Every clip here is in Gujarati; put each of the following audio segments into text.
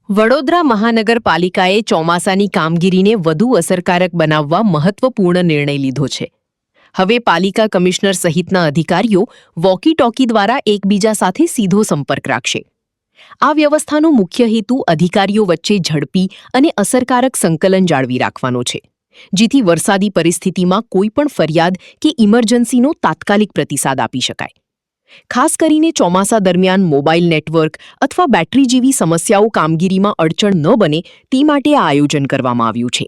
વડોદરા મહાનગરપાલિકાએ ચોમાસાની કામગીરીને વધુ અસરકારક બનાવવા મહત્વપૂર્ણ નિર્ણય લીધો છે. હવે પાલિકા કમિશનર સહિતના અધિકારીઓ વોકી ટોકી દ્વારા એકબીજા સાથે સીધો સંપર્ક રાખશે. આ વ્યવસ્થાનો મુખ્ય હેતુ અધિકારીઓ વચ્ચે ઝડપી અને અસરકારક સંકલન જાળવી રાખવાનો છે, જેથી વરસાદી પરિસ્થિતિમાં કોઈપણ ફરિયાદ કે ઇમરજન્સીનો તાત્કાલિક પ્રતિસાદ આપી શકાય. ખાસ કરીને ચોમાસા દરમિયાન મોબાઈલ નેટવર્ક અથવા બેટરી જેવી સમસ્યાઓ કામગીરીમાં અડચણ ન બને તે માટે આ આયોજન કરવામાં આવ્યું છે.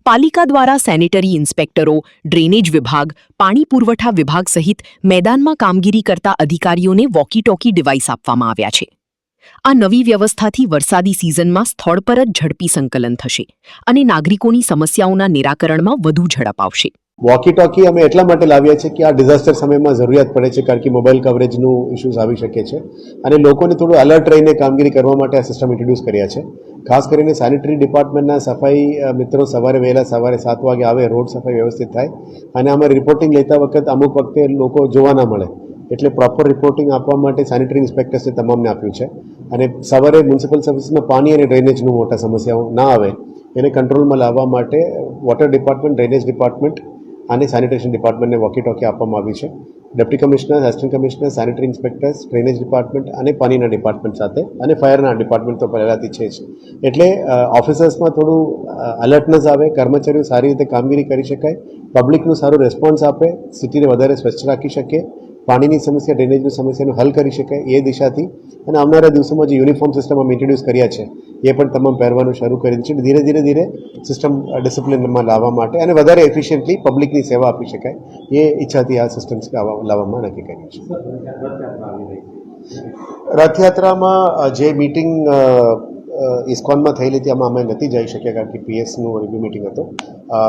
પાલિકા દ્વારા સેનેટરી ઇન્સ્પેક્ટરો, ડ્રેનેજ વિભાગ, પાણી પુરવઠા વિભાગ સહિત મેદાનમાં કામગીરી કરતા અધિકારીઓને વોકી ટોકી ડિવાઇસ આપવામાં આવ્યા છે. આ નવી વ્યવસ્થાથી વરસાદી સિઝનમાં સ્થળ પર જ ઝડપી સંકલન થશે અને નાગરિકોની સમસ્યાઓના નિરાકરણમાં વધુ ઝડપ આવશે. વોકી ટોકી અમે એટલા માટે લાવ્યા છે કે આ ડિઝાસ્ટર સમયમાં જરૂરિયાત પડે છે, કારણ કે મોબાઈલ કવરેજનું ઇશ્યુઝ આવી શકે છે અને લોકોને થોડું અલર્ટ રહીને કામગીરી કરવા માટે આ સિસ્ટમ ઇન્ટ્રોડ્યુસ કર્યા છે. ખાસ કરીને સેનિટરી ડિપાર્ટમેન્ટના સફાઈ મિત્રો સવારે 7 વાગે આવે, રોડ સફાઈ વ્યવસ્થિત થાય અને અમે રિપોર્ટિંગ લેતા વખત અમુક વખતે લોકો જોવા ના મળે, એટલે પ્રોપર રિપોર્ટિંગ આપવા માટે સેનિટરી ઇન્સ્પેક્ટર્સને તમામને આપ્યું છે. અને સવારે મ્યુનિસિપલ સર્વિસમાં પાણી અને ડ્રેનેજનું મોટા સમસ્યાઓ ના આવે એને કંટ્રોલમાં લાવવા માટે વોટર ડિપાર્ટમેન્ટ, ડ્રેનેજ ડિપાર્ટમેન્ટ અને સેનિટેશન ડિપાર્ટમેન્ટને વોકી ટોકી આપવામાં આવી છે. Deputy commissioner, assistant commissioner, sanitary inspectors, drainage department અને પાણીના ડિપાર્ટમેન્ટ સાથે અને ફાયરના ડિપાર્ટમેન્ટ તો પહેલાંથી છે જ. એટલે ઓફિસર્સમાં થોડું અલર્ટનેસ આવે, કર્મચારીઓ સારી રીતે કામગીરી કરી શકાય, પબ્લિકનું સારું રેસ્પોન્સ આપે, સિટીને વધારે સ્વચ્છ રાખી શકીએ, પાણીની સમસ્યા, ડ્રેનેજની સમસ્યાનું હલ કરી શકાય એ દિશાથી. અને આવનારા દિવસોમાં જે યુનિફોર્મ સિસ્ટમ અમે ઇન્ટ્રોડ્યુસ કર્યા છે એ પણ તમામ પહેરવાનું શરૂ કરી છે. ધીરે સિસ્ટમ ડિસિપ્લિનમાં લાવવા માટે અને વધારે એફિશિયન્ટલી પબ્લિકની સેવા આપી શકાય એ ઈચ્છાથી આ સિસ્ટમ લાવવામાં નક્કી કર્યું છે. રથયાત્રામાં જે મિટિંગ ઇસ્કોનમાં થયેલી હતી આમાં અમે નથી જઈ શક્યા, કારણ કે પીએસનું રિવ્યુ મિટિંગ હતો.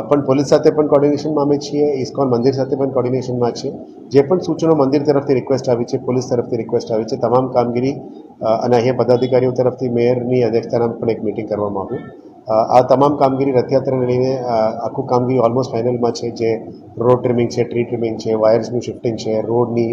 પણ પોલીસ સાથે પણ કોર્ડિનેશનમાં અમે છીએ, ઇસ્કોન મંદિર સાથે પણ કોર્ડિનેશનમાં છીએ. જે પણ સૂચનો મંદિર તરફથી રિક્વેસ્ટ આવી છે, પોલીસ તરફથી રિક્વેસ્ટ આવી છે, તમામ કામગીરી અને અહીંયા પદાધિકારીઓ તરફથી મેયરની અધ્યક્ષતામાં પણ એક મિટિંગ કરવામાં આવ્યું. આ તમામ કામગીરી રથયાત્રાને લઈને આખું કામગીરી ઓલમોસ્ટ ફાઇનલમાં છે. જે રોડ ટ્રીમિંગ છે, ટ્રી ટ્રીમિંગ છે, વાયર્સનું શિફ્ટિંગ છે, રોડની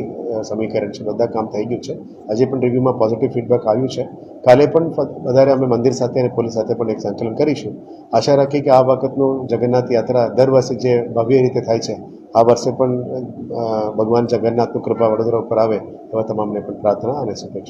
સમીકરણ છે, બધા કામ થઈ ગયું છે. હજી પણ રિવ્યુમાં પોઝિટિવ ફીડબેક આવ્યું છે. કાલે પણ વધારે અમે મંદિર સાથે અને પોલીસ સાથે પણ એક સંકલન કરીશું. આશા રાખીએ કે આ વખતનું જગન્નાથ યાત્રા દર વર્ષે જે ભવ્ય રીતે થાય છે આ વર્ષે પણ ભગવાન જગન્નાથનું કૃપા વડોદરા ઉપર આવે એવા તમામને પણ પ્રાર્થના અને શુભેચ્છા.